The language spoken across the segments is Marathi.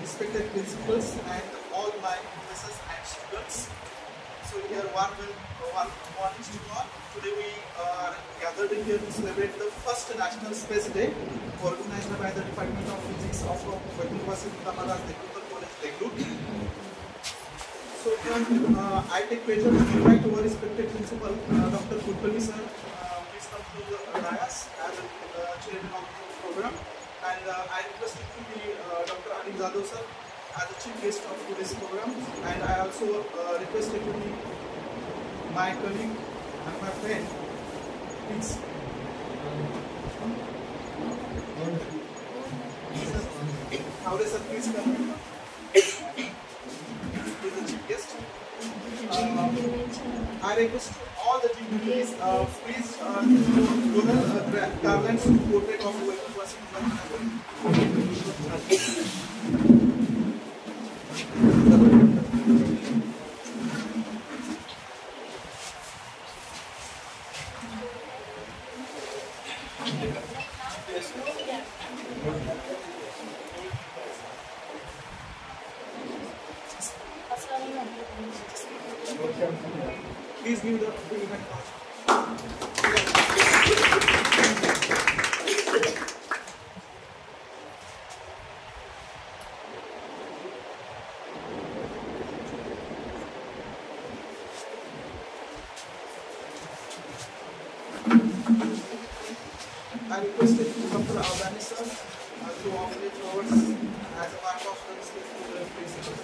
respected principals and all my professors and students. So here one morning to all. Today we are gathered here to celebrate the first National Space Day organized by the Department of Physics of University of Maharaj Technical College, Bengaluru. So here I take pleasure to invite our respected principal, Dr. Kulkarni sir. Please come to the dais as the chairman of the program. And I request it to be Dr. Anil Jadhav sir as the chief guest of today's program. And I also request it to be my colleague and my friend. Please. How sir, please come. Yes. I request all the dignitaries, please do the garlands portrait of Welcome Person. Please give the event pass. I requested Dr. Avdani sir to offer the flowers as a mark of respect to the principal.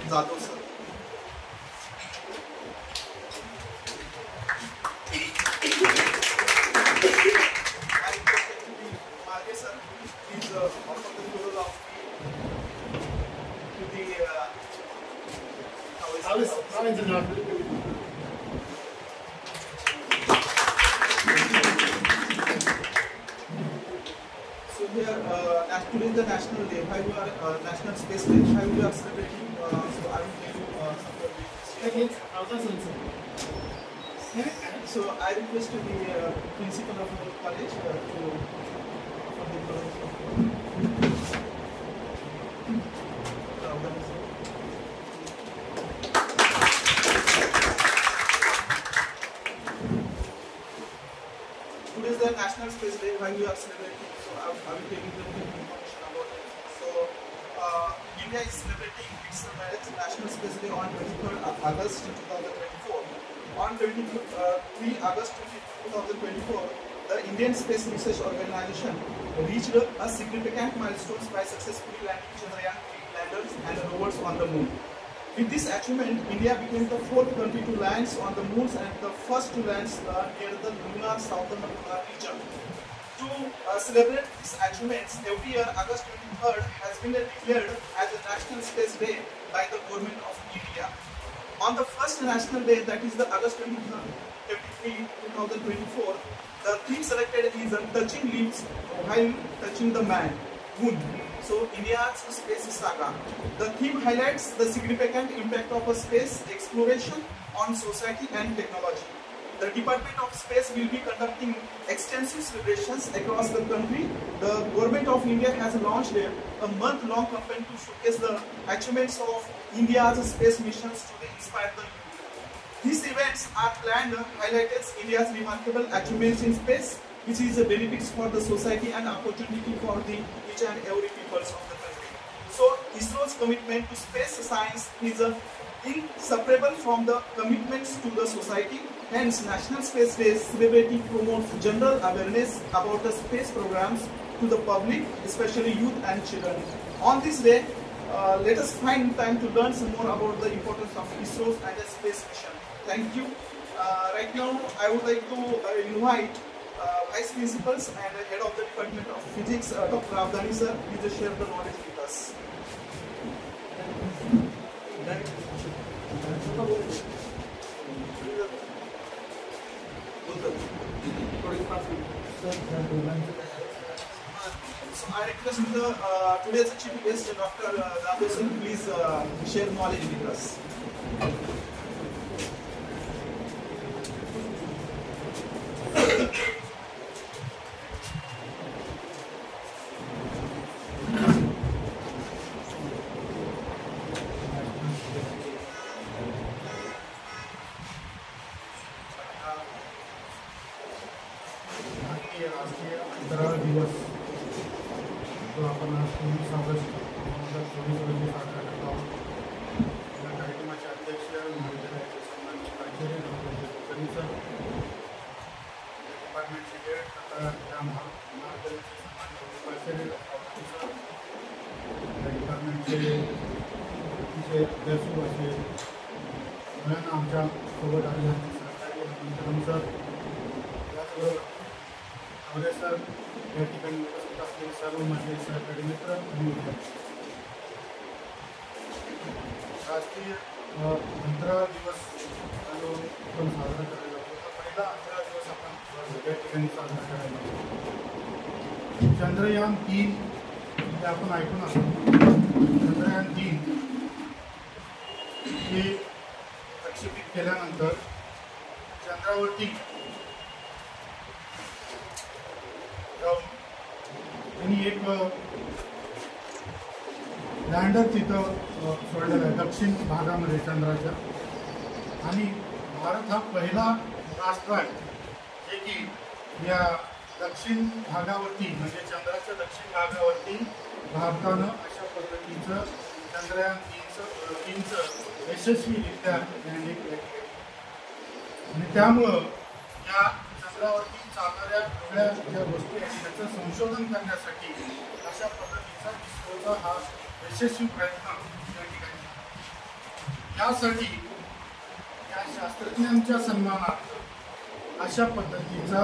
Jadhav sir. I requested to be Marge sir. Please offer the floral of to the how is So here, today is the National Day. Why we are National Space Day? Why we are celebrating? So I will tell you something. So I request the principal of the college to offer the flowers. Today is the National Space Day. Why we are celebrating? So I will tell you the information about it. So India is celebrating its National Space Day on 23rd August 2024. On 23 August 2024, the Indian Space Research Organization reached a significant milestone by successfully landing Chandrayaan landers and rovers on the moon. With this achievement, India became the fourth country to land on the moon and the first to land near the lunar southern region. To celebrate these achievements, every year August 23rd has been declared as a National Space Day by the Government of India. On the first National Day, that is the August 23, 2024, the theme selected is touching lips while touching the moon. So India's space saga. The theme highlights the significant impact of space exploration on society and technology. The Department of Space will be conducting extensive celebrations across the country. The Government of India has launched a month-long campaign to showcase the achievements of India's space missions to inspire the youth. These events are planned to highlight India's remarkable achievements in space, which is a benefits for the society and opportunity for the each and every peoples of the country. So ISRO's commitment to space science is inseparable from the commitments to the society. Hence, National Space Day celebrating promotes general awareness about the space programs to the public, especially youth and children. On this day, let us find time to learn some more about the importance of ISRO and the space mission. Thank you. Right now, I would like to invite Vice Principals and Head of the Department of Physics, Dr. Avdani sir, please share the knowledge with us. So I request today's chief guest, Dr. Zadev sir, please share knowledge with us. राष्ट्रीय अंतराळ दिवस जो आपण आज 23 ऑगस्ट 2024 रोजी साजरा करत आहोत. या कार्यक्रमाचे अध्यक्ष महाविद्यालयाचे सन्माननीय प्राचार्य डॉक्टर कुलकर्णी सर, डिपार्टमेंटचे हेड तथा त्या महाविद्यालयाचे सन्माननीय प्राचार्य डॉक्टर सर, त्या डिपार्टमेंटचे अभ्यासू असे सगळ्यांना आमच्या सोबत आलेल्या सहकारी अभिनंदन सर, त्याचबरोबर आवडे सर, या ठिकाणी उपस्थित असलेले सर्व माझे सहकारी मित्र आणि विद्यार्थी. राष्ट्रीय अंतराळ दिवस आपण साजरा करायला होता. पहिला अंतराळ दिवस आपण सगळ्या ठिकाणी साजरा करायला होता. चंद्रयान 3 हे आपण ऐकून असतो. चंद्रयान 3 हे प्रक्षेपित केल्यानंतर चंद्रावरती त्यांनी एक लँडर तिथं सोडलेला आहे दक्षिण भागामध्ये चंद्राच्या. आणि भारत हा पहिला राष्ट्र आहे जे की या दक्षिण भागावरती म्हणजे चंद्राच्या दक्षिण भागावरती भारतानं अशा पद्धतीचं चंद्रयान 3चं यशस्वीरित्या लँडिंग केली. आणि त्यामुळं या चंद्रावरती चालणाऱ्या वेगळ्या ज्या गोष्टी आहेत त्याचं संशोधन करण्यासाठी अशा पद्धतीचा इस्रोचा हा यशस्वी प्रयत्न या ठिकाणी. यासाठी या शास्त्रज्ञांच्या सन्मानार्थ अशा पद्धतीचा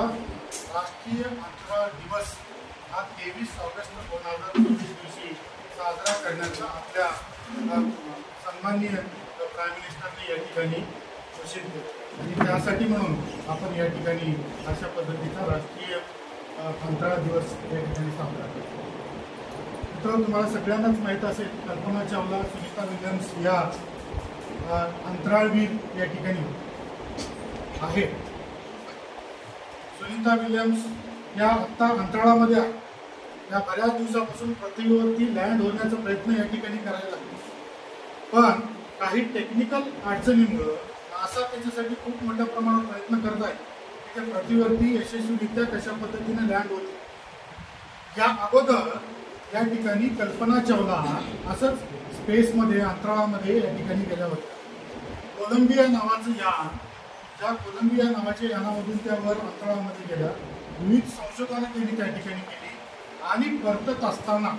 राष्ट्रीय अंतराळ दिवस हा 23 ऑगस्ट 2024 दिवशी साजरा करण्याचा आपल्या सन्माननीय प्राईम मिनिस्टरने या ठिकाणी घोषित केलं. आणि त्यासाठी म्हणून आपण या ठिकाणी अशा पद्धतीचा राष्ट्रीय अंतराळ दिवस या ठिकाणी साजरा करतो. मित्रांनो, तुम्हाला सगळ्यांनाच माहीत असेल कल्पना चावला, सुनीता विल्यम्स या अंतराळवीर या ठिकाणी आहेत. सुनीता विल्यम्स या आत्ता अंतराळामध्ये आहे. त्या बऱ्याच दिवसापासून पृथ्वीवरती लँड होण्याचा प्रयत्न या ठिकाणी करायला लागतो. पण काही टेक्निकल अडचणीमुळं नासा त्याच्यासाठी खूप मोठ्या प्रमाणात प्रयत्न करत आहे की त्या पृथ्वीवरती यशस्वीरित्या कशा पद्धतीने लँड होते. या अगोदर या ठिकाणी कल्पना चावला असंच स्पेसमध्ये अंतराळामध्ये या ठिकाणी गेल्या होत्या. कोलंबिया नावाचं यान, ज्या कोलंबिया नावाच्या यानामधून त्या वर अंतराळामध्ये गेल्या, विविध संशोधनं त्यांनी त्या ठिकाणी केली. आणि परतत असताना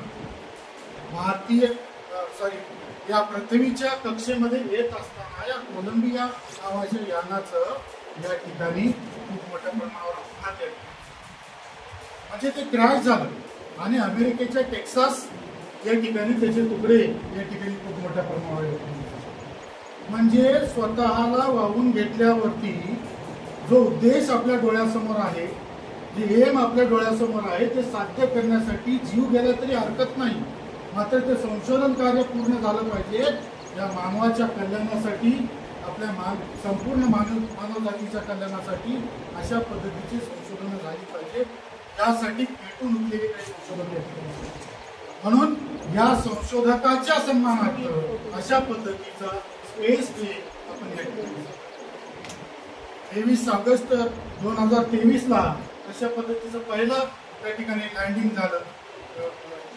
या पृथ्वीच्या कक्षेमध्ये येत असताना या कोलंबिया नावाच्या यानाचं या ठिकाणी खूप मोठ्या प्रमाणावर अपघात झाला. म्हणजे ते क्रॅश झालं आणि अमेरिकेच्या टेक्सास या ठिकाणी त्याचे तुकडे या ठिकाणी खूप मोठ्या प्रमाणावर येत. म्हणजे स्वतःला वाहून घेतल्यावरती जो उद्देश आपल्या डोळ्यासमोर आहे, जे एम आपल्या डोळ्यासमोर आहे, ते साध्य करण्यासाठी जीव गेला तरी हरकत नाही. मात्र ते संशोधन कार्य पूर्ण झालं पाहिजे. या मानवाच्या कल्याणासाठी, आपल्या संपूर्ण मानवजातीच्या कल्याणासाठी अशा पद्धतीची संशोधनं झाली पाहिजे. त्यासाठी पेटून उठलेले काही संशोधन आहेत. म्हणून या संशोधकाच्या सन्मानार्थ अशा पद्धतीचा स्पेस डे आपण 23 ऑगस्ट 2023ला अशा पद्धतीचं पहिलं त्या ठिकाणी लँडिंग झालं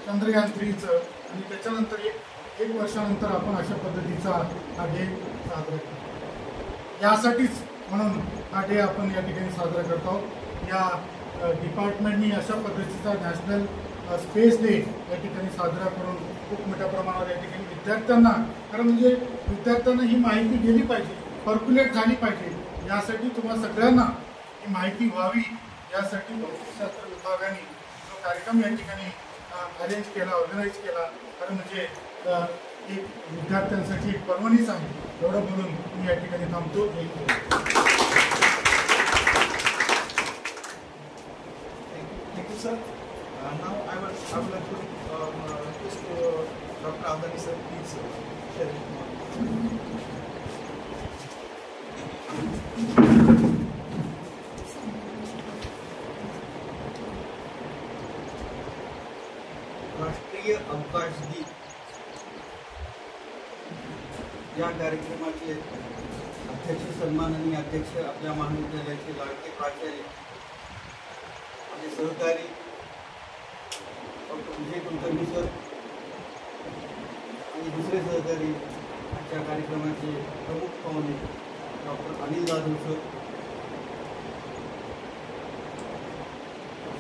चंद्रयान 3चं. आणि त्याच्यानंतर एक वर्षानंतर आपण अशा पद्धतीचा हा डे साजरा करतो. यासाठीच म्हणून हा डे आपण या ठिकाणी साजरा करत आहोत. या डिपार्टमेंटनी अशा पद्धतीचा नॅशनल स्पेस डे या ठिकाणी साजरा करून खूप मोठ्या प्रमाणावर या ठिकाणी विद्यार्थ्यांना, कारण म्हणजे विद्यार्थ्यांना ही माहिती गेली पाहिजे, पर्क्युलेट झाली पाहिजे. यासाठी तुम्हाला सगळ्यांना ही माहिती व्हावी यासाठी भौतिकशास्त्र विभागाने जो कार्यक्रम या ठिकाणी अरेंज केला, ऑर्गनाईज केला, कारण म्हणजे एक विद्यार्थ्यांसाठी एक पर्वणीच आहे. एवढं बोलून मी या ठिकाणी थांबतो. Thank you sir. Now I would like to request Dr. Avdani sir, please share it more. राष्ट्रीय अवकाश दिन या कार्यक्रमाचे अध्यक्ष सन्माननीय अध्यक्ष आपल्या महाविद्यालयाचे लाडके प्राचार्य माझे सहकारी डॉक्टर विजय कुलकर्णी सर आणि दुसरे सहकारी आजच्या कार्यक्रमाचे प्रमुख पाहुणे doctor Anil Jadhav sir,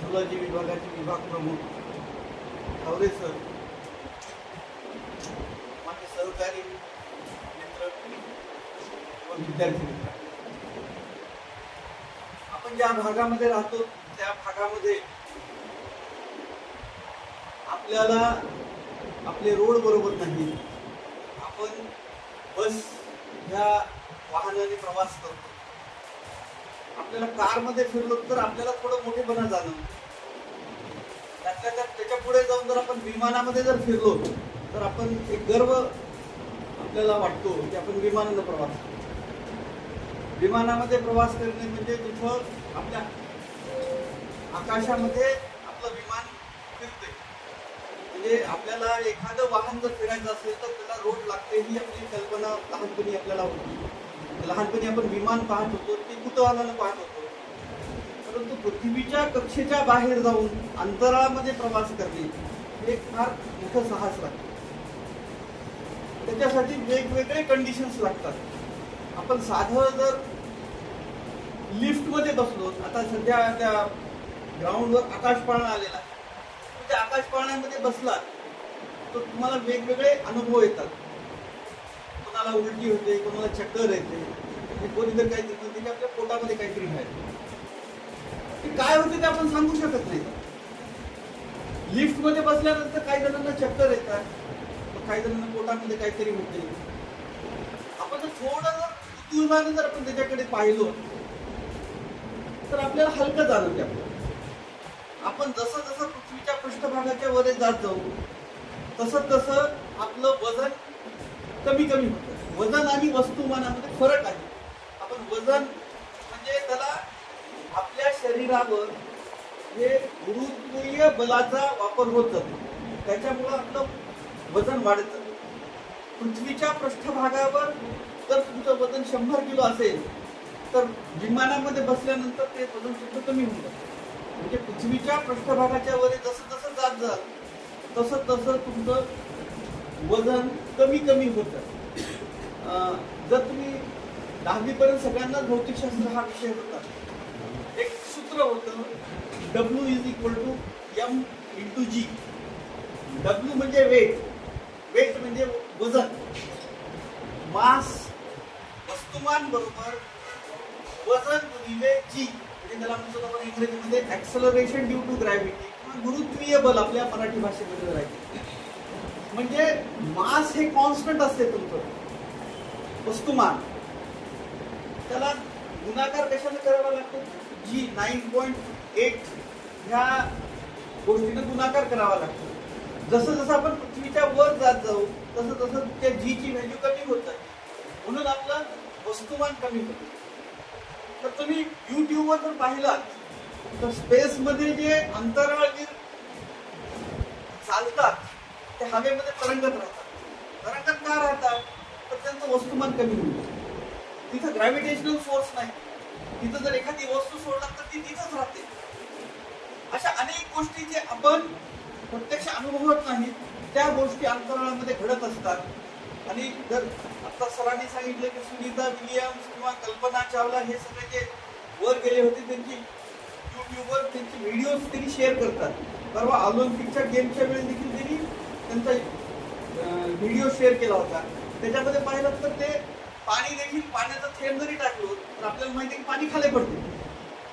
zoology विभागाचे विभाग प्रमुख आवरे सर, माझे सहकारी मित्र व विद्यार्थी मित्र, आपण ज्या भागामध्ये राहतो त्या भागामध्ये आपल्याला आपले रोड बरोबर नाही, आपण बस ह्या वाहनाने प्रवास करतो, आपल्याला कारमध्ये फिरलो तर आपल्याला थोडं मोठेपणा जाणवतो, त्याच्या पुढे जाऊन जर आपण विमानामध्ये जर फिरलो तर आपण एक गर्व आपल्याला वाटतो की आपण विमानाने प्रवास करतो. विमानामध्ये प्रवास करणे म्हणजे तिथं आपल्या आकाशामध्ये आपलं विमान फिरते, म्हणजे आपल्याला एखादं वाहन जर फिरायचं असेल तर त्याला रोड लागते ही आपली कल्पना लहानपणी आपल्याला होती. लहानपणी आपण विमान पाहत होतो ते कुतूहलानं पाहत होतो, परंतु पृथ्वीच्या कक्षेच्या बाहेर जाऊन अंतराळामध्ये प्रवास करणे हे फार मोठं साहस लागतं. त्याच्यासाठी वेगवेगळे कंडिशन्स लागतात. आपण साधं जर लिफ्टमध्ये बसलो, आता सध्या त्या ग्राउंडवर आकाश पाळणा आलेला आहे, त्या आकाश पाळण्यामध्ये बसलात तर तुम्हाला वेगवेगळे अनुभव येतात. कोणाला उलटी होते, कोणाला चक्कर येते, कोणीतरी काहीतरी म्हणते की आपल्या पोटामध्ये काहीतरी आहे. ते काय होते ते आपण सांगू शकत नाही. लिफ्टमध्ये बसल्यानंतर काही जणांना चक्कर येतात, काही जणांना पोटामध्ये काहीतरी होते. आपण जर थोडं कुतूहलाने जर आपण त्याच्याकडे पाहिलो तर आपल्याला हलकं जाणवते. आपण जसं जसं पृथ्वीच्या पृष्ठभागाच्या वर जात जाऊ तसं तसं आपलं वजन कमी कमी होतं. वजन आणि वस्तुमानामध्ये फरक आहे. आपण वजन म्हणजे त्याला आपल्या शरीरावर हे गुरुत्वीय बलाचा वापर होत जातो, त्याच्यामुळं आपलं वजन वाढत जातं. पृथ्वीच्या पृष्ठभागावर जर तुमचं वजन 100 किलो असेल तर विमानामध्ये बसल्यानंतर ते वजन सुद्धा कमी होऊन जातं. म्हणजे पृथ्वीच्या पृष्ठभागाच्या वर जसं जसं जात जाल तसं तसं तुमचं वजन कमी कमी होत जातं. जर तुम्ही 10वी पर्यंत सगळ्यांना भौतिकशास्त्र हा विषय होता, एक सूत्र होतं W = M/G. W म्हणजे वेट, वेट म्हणजे वजन, मास वस्तुमान बरोबर वजन गुणिले G, म्हणजे त्याला म्हणतो आपण इंग्रजीमध्ये ऍक्सलरेशन ड्यू टू ग्रॅव्हिटी किंवा गुरुत्वीय बल आपल्या मराठी भाषेमध्ये राहायचे. म्हणजे मास हे कॉन्स्टंट असते तुमचं वस्तुमान, त्याला गुणाकार कशाने करावा लागतो? G 9.8 ह्या गोष्टीने गुणाकार करावा लागतो. जसं जसं आपण पृथ्वीच्या वर जात जाऊ तसं तसं त्या G ची व्हॅल्यू कमी होत जाते, म्हणून आपलं वस्तुमान कमी होतं. तर तुम्ही युट्यूबवर जर पाहिलात तर स्पेसमध्ये जे अंतराळवीर चालतात ते हवेमध्ये तरंगत राहतात. तरंगत का राहतात? तर त्यांचं वस्तुमान कमी होतं. तिथं ग्रॅव्हिटेशनल फोर्स नाही, तिथं जर एखादी वस्तू सोडला तर ती तिथंच राहते. अशा अनेक गोष्टी जे आपण प्रत्यक्ष अनुभवत नाही त्या गोष्टी अंतराळामध्ये घडत असतात. आणि जर आता सरांनी सांगितलं की सुनीता विलियम्स किंवा कल्पना चावला हे सगळे जे वर गेले होते त्यांची युट्यूबवर त्यांची व्हिडिओज त्यांनी शेअर करतात. परवा ऑलिम्पिकच्या गेमच्या वेळी देखील त्यांनी त्यांचा व्हिडिओ शेअर केला होता. त्याच्यामध्ये पाहिलं तर ते पाणी देखील, पाण्याचा थेंब जरी टाकलो तर आपल्याला माहिती आहे की पाणी खाली पडते,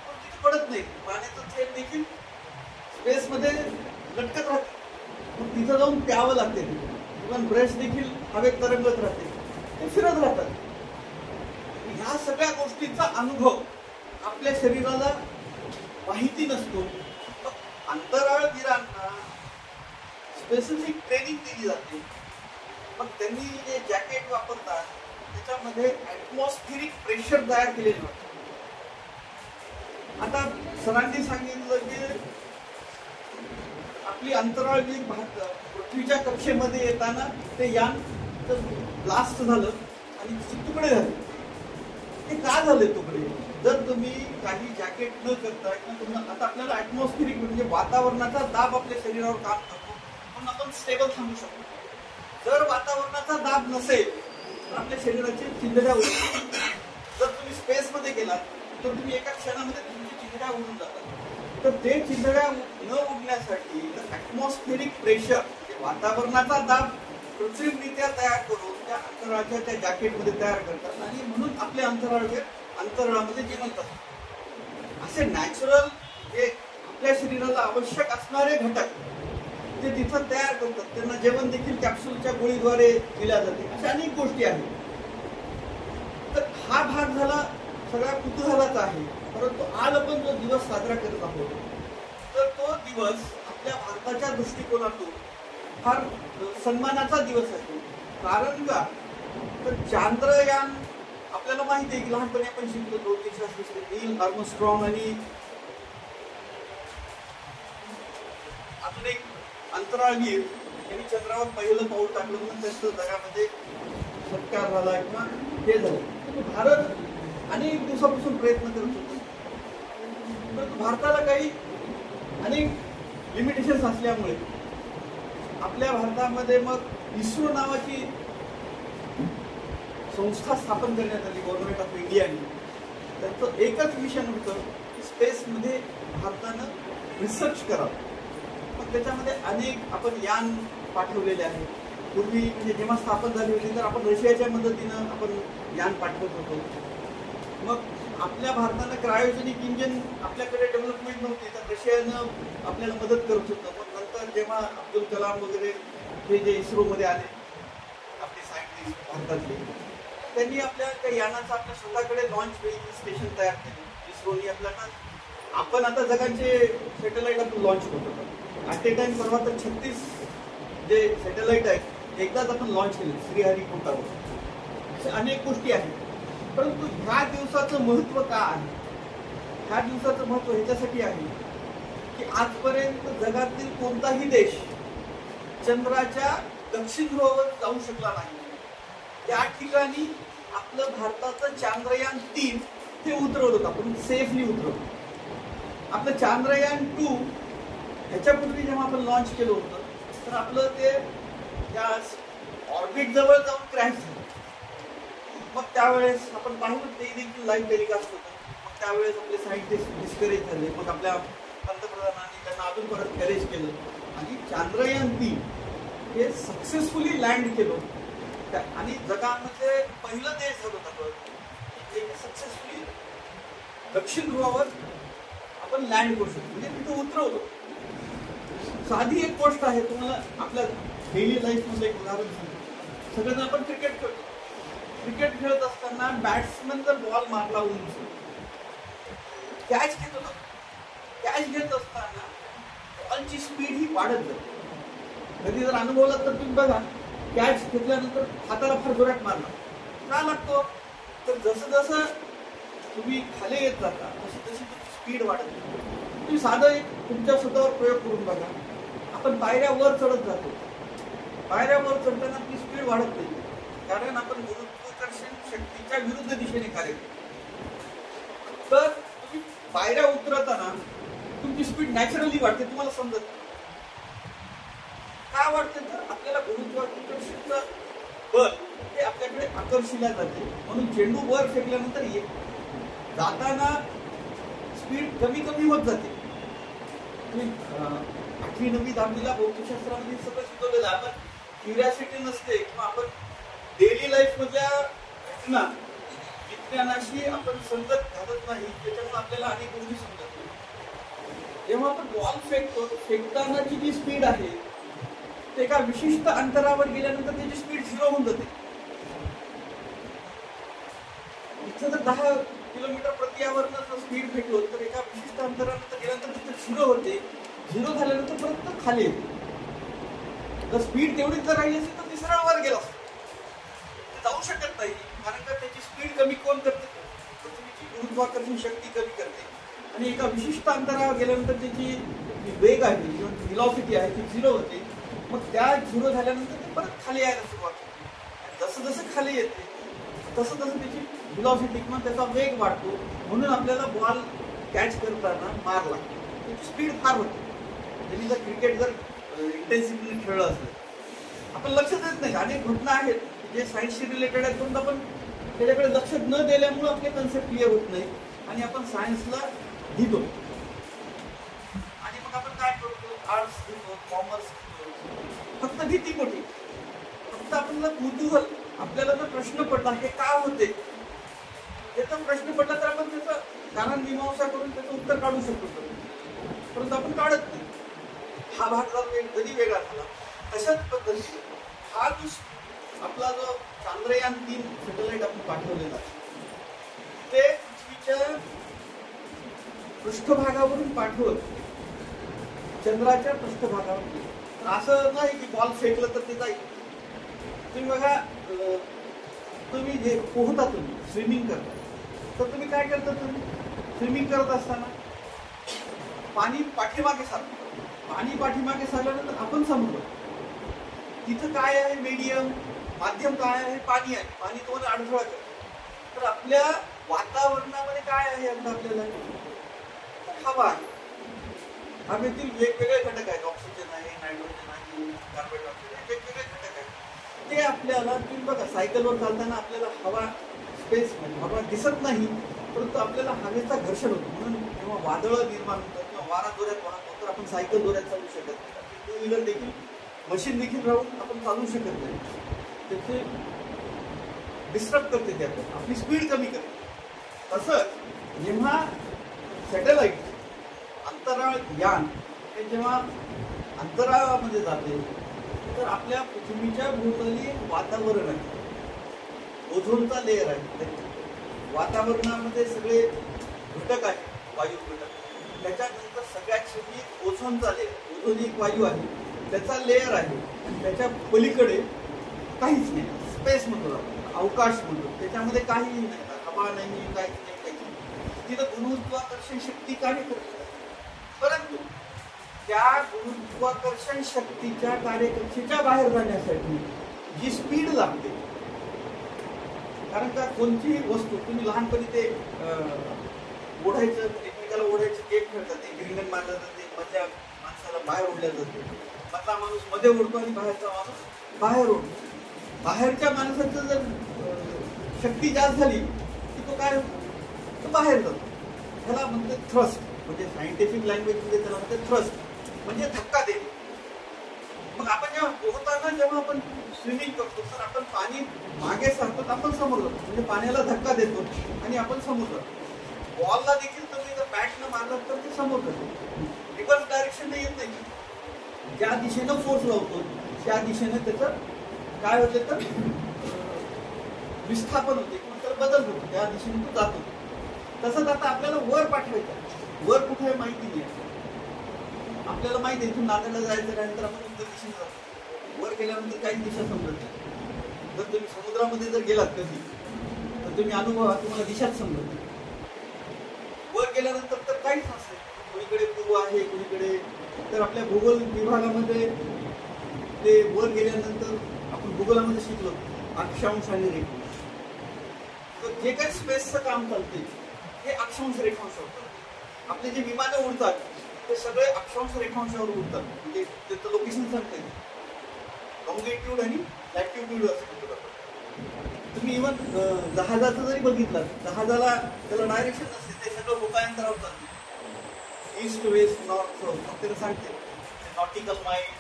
पण तिथे पडत नाही. पाण्याचं थेंब देखील स्पेसमध्ये लटकत राहते, मग तिथं जाऊन प्यावं लागते. इव्हन ब्रश देखील हवेत तरंगत राहते, ते फिरत राहतात. ह्या सगळ्या गोष्टींचा अनुभव आपल्या शरीराला माहिती नसतो. अंतराळवीरांना स्पेसिफिक ट्रेनिंग दिली जाते. मग त्यांनी जे जॅकेट वापरतात त्याच्यामध्ये ऍटमॉस्फिरिक प्रेशर तयार केलेले होते. आता सरांनी सांगितलं की आपली अंतराळवीर पृथ्वीच्या कक्षेमध्ये येताना ते यान ब्लास्ट झालं आणि तुकडे झाले. ते का झाले तुकडे? जर तुम्ही काही जॅकेट न करता किंवा आता आपल्याला ऍटमॉस्फिरिक म्हणजे वातावरणाचा दाब आपल्या शरीरावर काम करतो म्हणून आपण स्टेबल थांबू शकतो. जर वातावरणाचा दाब नसेल तर आपल्या शरीराचे चिंधड्या उडतात. जर तुम्ही स्पेसमध्ये गेलात तर तुम्ही एका क्षणामध्ये तुमची चिंधड्या उडून जातात. तर ते चिंधड्या न उडण्यासाठी ऍटमॉस्फिरिक प्रेशर वातावरणाचा दाब कृत्रिमरित्या तयार करून त्या अंतराळाच्या त्या जॅकेटमध्ये तयार करतात आणि म्हणून आपले अंतराळामध्ये जिवंत असतात. असे नॅचरल जे आपल्या शरीराला आवश्यक असणारे घटक ते तिथं तयार करतात. त्यांना जेवण देखील कॅप्सूलच्या गोळीद्वारे दिल्या जाते. अशा अनेक गोष्टी आहेत. तर हा भाग झाला सगळ्या कुतूहलाचा आहे. परंतु आज आपण जो दिवस साजरा करत आहोत तर तो दिवस आपल्या भारताच्या दृष्टिकोनातून फार सन्मानाचा दिवस आहे. कारण का तर चांद्रयान आपल्याला माहिती आहे की लहानपणी आपण शिकलो ज्योतिषशास्त्री नील आर्मस्ट्रॉंग आणि अजून एक अंतराळवीर यांनी चंद्रावर पहिलं पाऊल टाकलं म्हणून त्यांचं जगामध्ये सत्कार झाला किंवा हे झालं. भारत अनेक दिवसापासून प्रयत्न करत होतो. परंतु भारताला काही अनेक लिमिटेशन्स असल्यामुळे आपल्या भारतामध्ये मग इस्रो नावाची संस्था स्थापन करण्यात आली गव्हर्नमेंट ऑफ इंडियाने. त्यांचं एकच मिशन होतं की स्पेसमध्ये भारतानं रिसर्च करावं. मग त्याच्यामध्ये अनेक आपण यान पाठवलेले आहेत. पूर्वी म्हणजे जेव्हा स्थापन झाली होती तर आपण रशियाच्या मदतीनं आपण यान पाठवत होतो. मग आपल्या भारतानं क्रायोजेनिक इंजिन आपल्याकडे डेव्हलपमेंट नव्हती तर रशियानं आपल्याला मदत करत होतं. पण नंतर जेव्हा अब्दुल कलाम वगैरे हे जे इस्रोमध्ये आले आपले सायंटिस्ट भारतातले त्यांनी आपल्या त्या यानाचं आपल्या स्वतःकडे लॉन्च व्हेइकल स्टेशन तयार केलं. इस्रोनी आपल्याला आपण आता जगाचे सॅटेलाइट आपण लॉन्च करतो. ॲट ए टाइम परवा तर 36 जे सॅटेलाइट आहेत एकदाच आपण लॉन्च केले श्रीहरिकोटावर. अशा अनेक गोष्टी आहेत. परंतु ह्या दिवसाचं महत्व का आहे? ह्या दिवसाचं महत्व ह्याच्यासाठी आहे की आजपर्यंत जगातील कोणताही देश चंद्राच्या दक्षिण ध्रुवावर जाऊ शकला नाही. त्या ठिकाणी आपलं भारताचं चांद्रयान 3 हे उतरवलं होतं. आपण सेफली उतरवलं. आपलं चांद्रयान 2 ह्याच्यापूर्वी जेव्हा आपण लॉन्च केलं होतं तर आपलं ते त्या ऑर्बिट जवळ जाऊन क्रॅश झालं. मग त्यावेळेस आपण पाहिलं ते देखील लाईव्ह टेलिकास्ट होतं. मग त्यावेळेस आपले सायंटिस्ट डिस्करेज झाले. मग आपल्या पंतप्रधानांनी त्यांना अजून परत करेज केलं आणि चांद्रयान 3 हे सक्सेसफुली लँड केलं. आणि जगामध्ये पहिलं देश झालं होतं जे सक्सेसफुली दक्षिण ध्रुवावर आपण लँड करू शकतो म्हणजे तिथं उतरवलं. साधी एक गोष्ट आहे. तुम्हाला आपल्या डेली लाईफ मध्ये एक उदाहरण सांगतो. सगळ्यांना आपण क्रिकेट खेळतो. क्रिकेट खेळत असताना बॅट्समन जर बॉल मारला उंच कॅच घेतो ना. कॅच घेत असताना बॉलची स्पीड ही वाढत जाते. कधी जर अनुभवला तर तुम्ही बघा कॅच घेतल्यानंतर हाताला फार जोरात मारला का लागतो तर जसं जसं तुम्ही खाली येत जाता तशी तशी तुमची स्पीड वाढत जाते. तुम्ही साधं एक तुमच्या स्वतःवर प्रयोग करून बघा. आपण पायऱ्या वर चढत जातो. पायऱ्या वर चढताना आपली स्पीड वाढत नाही कारण आपण गुरुत्वाकर्षण शक्तीच्या विरुद्ध दिशेने कार्य करतो. तर तुम्ही पायऱ्या उतरताना तुमची स्पीड नॅचरली वाढते. तुम्हाला समजत का वाढते तर आपल्याला गुरुत्वाकर्षणाचं बल हे आपल्याकडे आकर्षिल्या जाते. म्हणून चेंडू वर फेकल्यानंतर जाताना स्पीड कमी कमी होत जाते. तुम्ही 8वी 9वी 10वीला भौतिकशास्त्रामध्ये सगळं शिकवलेलं आहे. आपण क्युरिओसिटी नसते किंवा आपण डेली लाईफ मधल्या घटना विज्ञानाशी आपण समजत घालत नाही. त्याच्यामुळे आपल्याला अनेक गोष्टी समजत नाही. जेव्हा आपण बॉल फेकतो फेकतानाची जी स्पीड आहे ते एका विशिष्ट अंतरावर गेल्यानंतर त्याची स्पीड 0 होऊन जाते. इथं जर 10 किलोमीटर प्रति आवरनं स्पीड फेकलो तर एका विशिष्ट अंतरानंतर गेल्यानंतर तिथे 0 होते. झिरो झाल्यानंतर परत तो खाली येतो. जर स्पीड तेवढीच जर राहिली असेल तर तिसरा वर गेला असतो. ते जाऊ शकत नाही, कारण का त्याची स्पीड कमी कोण करते? पृथ्वीची गुरुत्वाकर्षण शक्ती कमी करते. आणि एका विशिष्ट अंतरावर गेल्यानंतर त्याची वेग आहे किंवा व्हेलॉसिटी आहे ती झिरो होते. मग त्या झिरो झाल्यानंतर ते परत खाली यायला सुरुवात होते. आणि जसं जसं खाली येते तसं तसं त्याची व्हेलॉसिटी किंवा त्याचा वेग वाढतो. म्हणून आपल्याला बॉल कॅच करताना मार लागतो, त्याची स्पीड फार होते. त्यांनी जर क्रिकेट जर इंटेन्सिटीने खेळलं असेल, आपण लक्ष देत नाही. अनेक घटना आहेत जे सायन्सशी रिलेटेड आहेत, पण आपण त्याच्याकडे लक्ष न दिल्यामुळे आपले कन्सेप्ट क्लिअर होत नाही आणि आपण सायन्सला घेतो. आणि मग आपण काय करतो? आर्ट्स घेतो, कॉमर्स घेतो. फक्त भीती मोठी, फक्त आपल्याला कुतूहल. आपल्याला जर प्रश्न पडला हे का होते, त्याचा प्रश्न पडला तर आपण त्याचं कारण मीमांसा करून त्याचं उत्तर काढू शकतो, परंतु आपण काढत नाही. हा भाग कधी वेगळा झाला. तशाच पद्धतीने हा जो आपला जो चांद्रयान 3 सॅटेलाइट आपण पाठवलेला ते पृथ्वीच्या पृष्ठभागावरून पाठवत चंद्राच्या पृष्ठभागावर गेलं. तर असं नाही की बॉल फेकलं तर ते जाईल. तुम्ही बघा, तुम्ही जे पोहता, तुम्ही स्विमिंग करता, तर तुम्ही काय करता? तुम्ही स्विमिंग करत असताना पाणी पाठीमागे सारखं, पाणी पाठीमागे सारल्यानंतर आपण समजतो तिथं काय आहे, मीडियम माध्यम काय आहे, पाणी आहे. पाणी तुम्हाला अडथळा करतं. तर आपल्या वातावरणामध्ये काय आहे आपल्याला? हवा आहे. हवेतील वेगवेगळे घटक आहेत. ऑक्सिजन आहे, नायट्रोजन आहे, कार्बन डायऑक्साईड, वेगवेगळे घटक आहेत. ते आपल्याला, तुम्ही बघा सायकलवर चालताना आपल्याला हवा स्पेस म्हणजे हवा दिसत नाही, परंतु आपल्याला हवेचा घर्षण होतो. म्हणून जेव्हा वादळं निर्माण होतात किंवा वारा जोरात वाहतो तर आपण सायकल जोरात चालू शकत नाही. टू व्हीलर देखील, मशीन देखील राहून आपण चालू शकत नाही. त्याचे डिस्टर्ब करते, ते आपली स्पीड कमी करते. तसंच जेव्हा सॅटेलाइट अंतराळ यान हे जेव्हा अंतराळामध्ये जाते तर आपल्या पृथ्वीच्या भोवताली वातावरण आहे, ओझोनचा लेअर आहे. वातावरणामध्ये सगळे घटक आहेत, वायू घटक. त्याच्यानंतर सगळ्यात शेवटी ओझोनचा लेअर, ओझोन एक वायू आहे, त्याचा लेअर आहे. त्याच्या पलीकडे काहीच नाही, स्पेस म्हणतो आपण, अवकाश म्हणतो. त्याच्यामध्ये काहीही नाही, हवा नाही, काहीच नाही, काहीच नाही. तिथं गुरुत्वाकर्षण शक्ती कार्य करते. परंतु त्या गुरुत्वाकर्षण शक्तीच्या कार्यकक्षेच्या बाहेर जाण्यासाठी जी स्पीड लागते, कारण का कोणतीही वस्तू, तुम्ही लहानपणी ते ओढायचं, एकमेकाला ओढायचं गेम खेळतात, ते ग्रीनगन मारलं जाते, मधल्या माणसाला बाहेर ओढल्या जाते. मधला माणूस मध्ये ओढतो आणि बाहेरचा माणूस बाहेर ओढतो. बाहेरच्या माणसाचं जर शक्ती जास्त झाली की तो काय होतो? तो बाहेर जातो. त्याला म्हणते थ्रस्ट, म्हणजे सायंटिफिक लँग्वेजमध्ये त्याला म्हणते थ्रस्ट, म्हणजे धक्का देणे. मग आपण जेव्हा पोहताना जेव्हा आपण स्विमिंग करतो तर आपण पाणी मागे सारतो, आपण समोर जातो, म्हणजे पाण्याला धक्का देतो आणि आपण समोर जातो. बॉलला देखील तुम्ही जर बॅटनं मारलं तर ते समोर जातो, रिव्हर्स डायरेक्शनने येत नाही. ज्या दिशेनं फोर्स लावतो त्या दिशेनं त्याचं काय होते तर विस्थापन होते किंवा त्याला बदल होतो, त्या दिशेने तो जातो. तसंच आता आपल्याला वर पाठवायचं, वर कुठे आहे माहिती नाही. आपल्याला माहिती आहे इथून नांदेडला जायचं नाही तर आपण उत्तर दिशेने जातो. वर गेल्यानंतर काही दिशा समजत नाही. जर तुम्ही समुद्रामध्ये जर गेलात कधी तर तुम्ही अनुभवा, तुम्हाला दिशाच समजत नाही. वर गेल्यानंतर तर काहीच नसते, कुणीकडे पूर्व आहे, कुणीकडे. तर आपल्या भूगोल विभागामध्ये ते वर गेल्यानंतर आपण भूगोलामध्ये शिकलो अक्षांश आणि रेखांश. तर जे काही स्पेसचं काम चालते हे अक्षांश रेखांश होतं. आपले जे विमानं उडतात ते सगळे अक्षांश रेखांशावर उडतात, म्हणजे त्याचं लोकेशन सांगते. लॉंगिट्यूड आणि लॅटिट्यूड असं म्हणतो. तुम्ही इव्हन जहाजाचं जरी बघितलं, जहाजाला त्याला डायरेक्शन नसते, ते सगळं उपायांतरावर चालते. ईस्ट वेस्ट नॉर्थ साऊथ आपल्याला सांगते. नॉटिकल माइल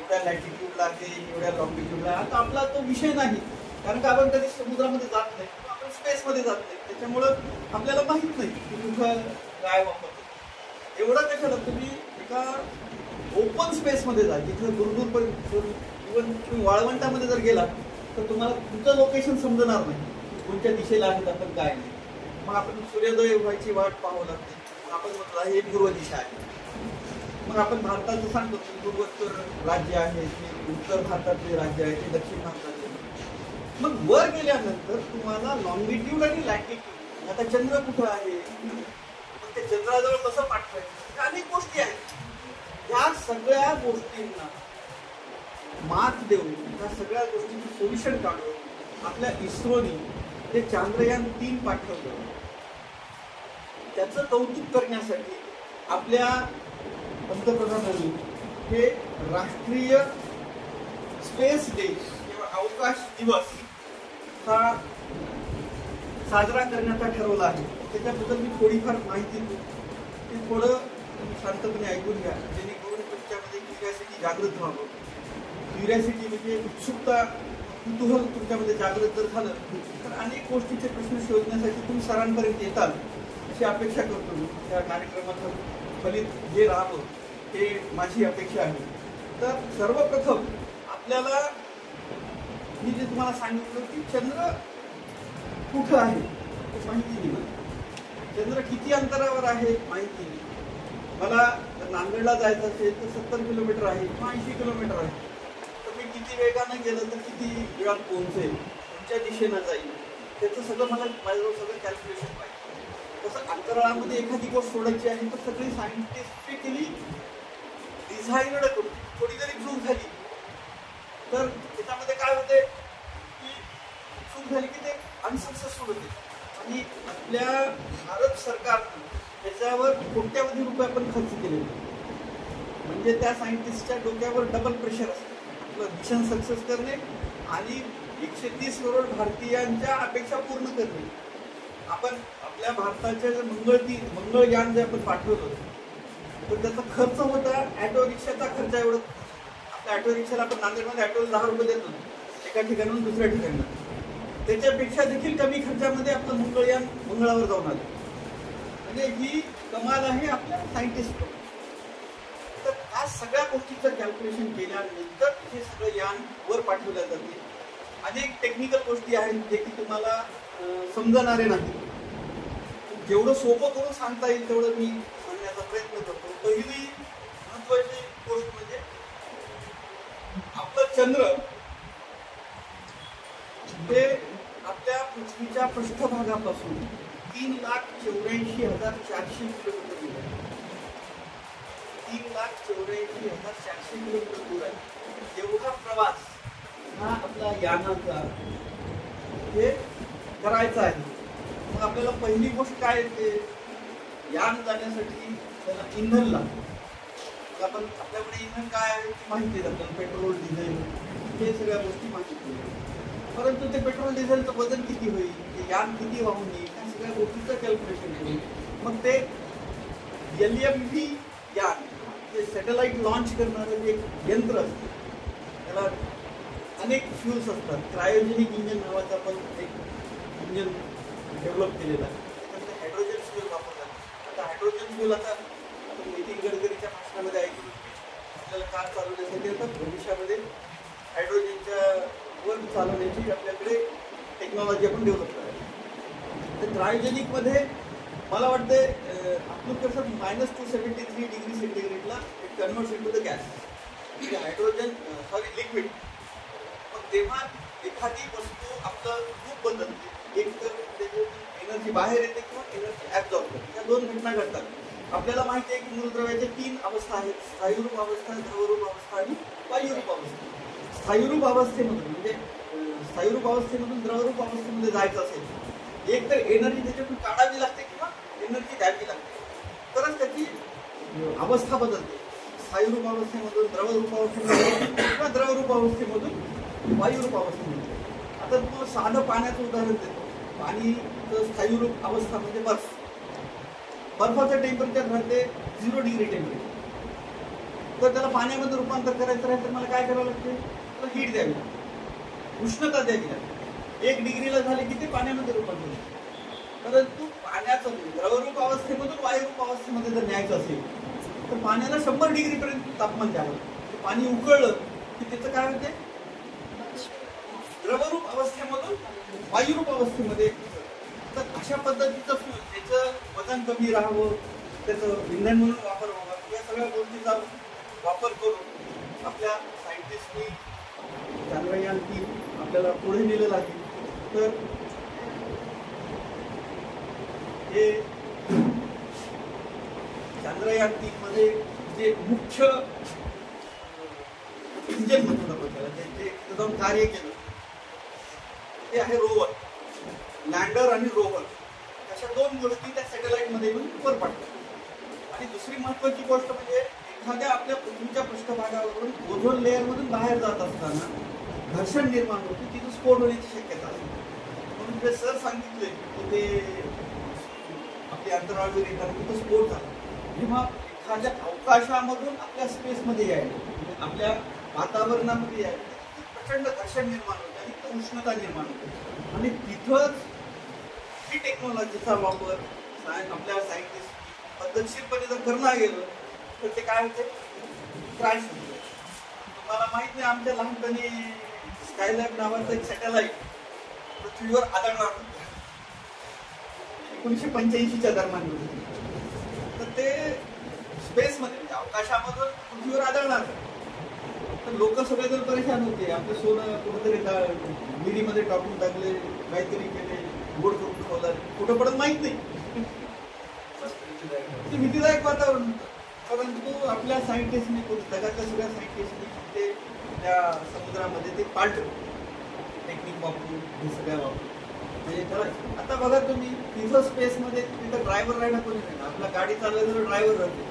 एवढ्या लॅटिट्यूडला आहे, एवढ्या लॉंगिट्यूडला. आता आपला तो विषय नाही, कारण का आपण कधी समुद्रामध्ये जात नाही, आपण स्पेसमध्ये जात नाही. त्याच्यामुळं आपल्याला माहीत नाही की कुठं काय वापरतो. एवढं कशाला, तुम्ही एका ओपन स्पेसमध्ये जा, जिथं दूरपर्यंत. इव्हन तुम्ही वाळवंटामध्ये जर गेला तर तुम्हाला तुमचं लोकेशन समजणार नाही, कोणत्या दिशेला आहेत आपण काय नाही. मग आपण सूर्योदय व्हायची वाट पाहावं लागते. मग आपण म्हणतो ही पूर्व दिशा आहे. मग आपण भारताचं सांगतो की पूर्वोत्तर राज्य आहे, ते उत्तर भारतातले राज्य आहे, ते दक्षिण भारतातले. मग वर गेल्यानंतर तुम्हाला लॉंगिट्यूड आणि लॅटिट्यूड, आता चंद्र कुठं आहे, मग ते चंद्राजवळ कसं पाठवायचं, अनेक गोष्टी आहेत. या सगळ्या गोष्टींना मात देऊन, या सगळ्या गोष्टींचं सोल्युशन काढून आपल्या इस्रोने ते चांद्रयान 3 पाठवलं. त्याचं कौतुक करण्यासाठी आपल्या पंतप्रधानांनी हे राष्ट्रीय स्पेस डे किंवा अवकाश दिवस हा साजरा करण्याचा ठरवला आहे. त्याच्याबद्दल मी थोडीफार माहिती देतो, ते थोडं शांतपणे ऐकून घ्या, जेणेकरून तुमच्यामध्ये क्युरियासिटी जागृत व्हावं. क्युरियासिटी म्हणजे उत्सुकता, कुतूहल तुमच्यामध्ये जागृत जर झालं तर अनेक गोष्टीचे प्रश्न शोधण्यासाठी तुम्ही सरांपर्यंत येताल अशी अपेक्षा करतो मी. त्या कार्यक्रमाचं फलित जे राहावं हे माझी अपेक्षा आहे. तर सर्वप्रथम आपल्याला मी जे तुम्हाला सांगितलं की चंद्र कुठं आहे ते माहिती नाही. चंद्र किती अंतरावर आहे माहिती नाही. मला नांदेडला जायचं असेल तर 70 किलोमीटर आहे किंवा 80 किलोमीटर आहे. तर मी किती वेगानं गेलं तर किती वेळात पोहोचेल, कोणत्या दिशेनं जाईल, त्याचं सगळं माझ्याजवळ सगळं कॅल्क्युलेशन पाहिजे. तसं अंतराळामध्ये एखादी गोष्ट सोडायची आहे तर सगळी सायंटिफिकली डिझाईनड करून थोडी जरी चूक झाली तर त्याच्यामध्ये काय होते की चूक झाली की ते अनसक्सेसफुल होते. आणि आपल्या भारत सरकारनं त्याच्यावर कोट्यावधी रुपये आपण खर्च केले, म्हणजे त्या सायंटिस्टच्या डोक्यावर डबल प्रेशर असतं. आपलं मिशन सक्सेस करणे आणि 130 करोड भारतीयांच्या अपेक्षा पूर्ण करणे. आपण आपल्या भारताच्या जे मंगळयान जे आपण पाठवलं तर त्याचा खर्च होता ॲटो रिक्षाचा खर्च एवढं. आपल्या ॲटो रिक्षाला आपण नांदेडमध्ये ॲटोला 10 रुपये देतो एका ठिकाणाहून दुसऱ्या ठिकाणी, त्याच्यापेक्षा देखील कमी खर्चामध्ये आपलं मंगळयान मंगळावर जाऊन आलं. म्हणजे ही कमाल आहे आपल्या सायंटिस्ट. तर या सगळ्या गोष्टीचं कॅल्क्युलेशन केल्यानंतर हे सगळं यान वर पाठवलं जाते. अनेक टेक्निकल गोष्टी आहेत जे की तुम्हाला समजणारे नाही. जेवढं सोपं करून सांगता येईल तेवढं मी सांगण्याचा प्रयत्न करतो. पहिली महत्वाची गोष्ट म्हणजे आपलं चंद्र हे आपल्या पृथ्वीच्या पृष्ठभागापासून 3,84,400 किलोमीटर दूर आहे. 3,84,400 किलोमीटर दूर आहे. एवढा प्रवास हा आपला यानाचा हे करायचा आहे. मग आपल्याला पहिली गोष्ट काय येते, यान जाण्यासाठी त्याला इंधन लागतं. मग आपण आपल्याकडे इंधन काय आहे ती माहिती आहे आपल्याला, पेट्रोल डिझेल हे सगळ्या गोष्टी माहिती आहे. परंतु ते पेट्रोल डिझेलचं वजन किती होईल, ते यान किती वाहून येईल, या सगळ्या गोष्टीचं कॅल्क्युलेशन केलं. मग ते LMV यान, ते सॅटेलाइट लॉन्च करणारं जे यंत्र असतं त्याला अनेक फ्युल्स असतात. क्रायोजेनिक इंजिन नावाचं आपण एक इंजिन डेव्हलप केलेलं आहे. त्याच्यामध्ये हायड्रोजन फ्युएल वापरतात. आता हायड्रोजन फ्युएल आता आपण नितीन गडकरीच्या भाषणामध्ये ऐकून आपल्याला कार चालवण्यासाठी आता भविष्यामध्ये हायड्रोजनच्या वर चालवण्याची आपल्याकडे टेक्नॉलॉजी आपण डेव्हलप करायची. तर क्रायोजेनिकमध्ये मला वाटते आपलं कसं -273 डिग्री सेंटीग्रेडला it converts into the gas, म्हणजे हायड्रोजन लिक्विड. मग तेव्हा एखादी वस्तू आपलं रूप बदलते, एक तर एनर्जी बाहेर येते किंवा एनर्जी ॲब्झॉर्ब करते. या दोन घटना घडतात. आपल्याला माहिती आहे की मूलद्रव्याच्या 3 अवस्था आहेत, स्थायीरूप अवस्था, द्रवरूप अवस्था आणि वायुरूप अवस्था. स्थायीरूप अवस्थेमधून म्हणजे स्थायीरूप अवस्थेमधून द्रवरूप अवस्थेमध्ये जायचं असेल एक तर एनर्जी त्याच्यातून काढावी लागते किंवा एनर्जी द्यावी लागते, तरच त्याची अवस्था बदलते. स्थायीरूप अवस्थेमधून द्रवरूप अवस्थेमध्ये किंवा द्रवरूप अवस्थेमधून वायुरूप अवस्थेमध्ये. आता तुम्हाला साधं पाण्याचं उदाहरण देतो. पाणीचं स्थायीरूप अवस्था म्हणजे बर्फ. बर्फाचं टेम्परेचर राहते 0 डिग्री टेम्परेचर. तर त्याला पाण्यामध्ये रूपांतर करायचं राहील तर मला काय करावं लागते, त्याला हीट द्यावी लागते, उष्णता द्यावी लागते. 1 डिग्रीला झाले की ते पाण्यामध्ये रूपांतर होते. परंतु पाण्याचं द्रवरूप अवस्थेमधून वायुरूप अवस्थेमध्ये जर न्यायचं असेल तर पाण्याला 100 डिग्रीपर्यंत तापमान द्यावं लागतं. पाणी उकळलं की त्याचं काय होते, द्रवरूप अवस्थेमधून वायुरूप अवस्थेमध्ये. तर अशा पद्धतीचं फ्यूल, त्याचं वजन कमी राहावं, त्याचं इंधन म्हणून वापर व्हावा, या सगळ्या सगळ्या गोष्टीचा वापर करून आपल्या सायंटिस्टनी चांद्रयान-3 आपल्याला पुढे नेलेलं आहे. तर हे चांद्रयान-3 मध्ये जे मुख्य इंजिन म्हणतो आपण त्याला, जे एकदम कार्य केलं ते आहे रोवर, लँडर आणि रोवर. अशा दोन गोष्टी त्या सॅटेलाइट मध्ये येऊन वर पडतात. आणि दुसरी महत्वाची गोष्ट म्हणजे एखाद्या आपल्या पृथ्वीच्या पृष्ठभागावरून ओझोन लेअर मधून बाहेर जात असताना घर्षण निर्माण होते, तिथं स्फोट होण्याची शक्यता असते. म्हणून ते सर सांगितले की ते आपल्या अंतराळवीर येतात तिथं स्फोट झाला. जेव्हा एखाद्या अवकाशामधून आपल्या स्पेसमध्ये यायला, आपल्या वातावरणामध्ये यायला प्रचंड घर्षण निर्माण होते आणि तिथं उष्णता निर्माण होते. आणि तिथंच ही टेक्नॉलॉजीचा वापर आपल्या सायंटिस्ट पद्धतशीरपणे जर करला गेलं तर ते काय होते, क्रॅश होते. तुम्हाला माहित नाही, आमच्या लहानपणी स्कायलॅब नावाचं एक सॅटेलाइट पृथ्वीवर आदळणार होतं 1985च्या दरम्यान. तर ते स्पेसमध्ये म्हणजे अवकाशामधून पृथ्वीवर आदळणार. तर लोक सगळेजण परेशान होते. आपलं सोनं कुठेतरी विहिरीमध्ये टाकून टाकले, काहीतरी केले, गोड करून ठेवला, कुठं पडत माहित नाही. ते भीतीदायक वातावरण होतं. परंतु आपल्या सायंटिस्टने, जगातल्या सगळ्या सायंटिस्टने ते त्या समुद्रामध्ये ते पाळलं, टेक्निक वापरून, हे सगळ्या वापरून. म्हणजे खरं आता बघा तुम्ही, तिथं स्पेसमध्ये तिथं ड्रायव्हर राहायला कोणी नाही. आपला गाडी चालवायला जर ड्रायव्हर राहते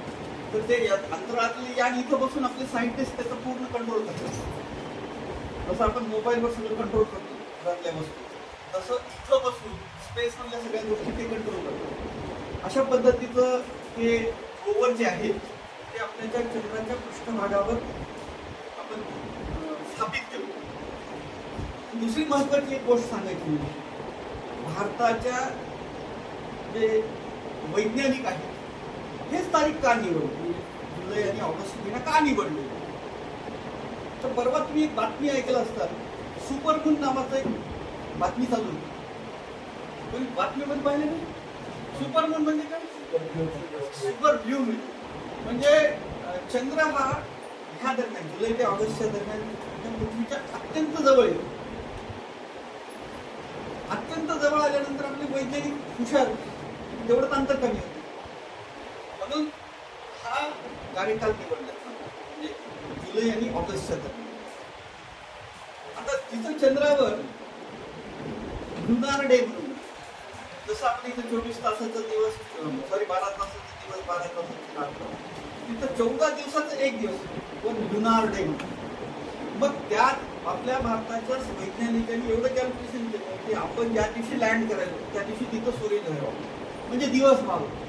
तर ते अंतराळातले यान इथं बसून आपले सायंटिस्ट त्याचं पूर्ण कंट्रोल करतात. जसं आपण मोबाईलवर सगळं कंट्रोल करतो घरातल्या वस्तू, तसं इथं बसून स्पेसमधल्या सगळ्या गोष्टी ते कंट्रोल करतात. अशा पद्धतीचं ते रोवर जे आहे ते आपल्याच्या चंद्राच्या पृष्ठभागावर आपण स्थापित केलं. दुसरी महत्वाची एक गोष्ट सांगायची म्हणजे भारताच्या जे वैज्ञानिक आहेत हेच तारीख का निवडली, जुलै आणि ऑगस्ट महिना का निवडले? तर परवा तुम्ही एक बातमी ऐकलं असतात, सुपरमून नावाचं एक बातमी चालू होती. पण बातमीमध्ये पाहिलं नाही, सुपरमून म्हणजे काय? Super blue moon. म्हणजे चंद्र हा ह्या दरम्यान, जुलै ते ऑगस्टच्या दरम्यान पृथ्वीच्या अत्यंत जवळ येतो. अत्यंत जवळ आल्यानंतर आपले वैज्ञानिक हुशार, तेवढंच अंतर कमी होतं. म्हणून हा कार्यकाल निवडला, म्हणजे जुलै आणि ऑगस्टच्या दरम्यान. आता तिथं चंद्रावर लुनार डे म्हणून, जसं आपण इथं 24 तासाचा दिवस, 12 तासाचा दिवस, 12 तासाची रात्र, तिथं 14 दिवसाचा एक दिवस पण लुनार डे म्हणून. मग त्यात आपल्या भारताच्या वैज्ञानिकांनी एवढं कॅल्क्युलेशन केलं की आपण ज्या दिवशी लँड करायचो त्या दिवशी तिथं सूर्योदय व्हावा, म्हणजे दिवस व्हावा.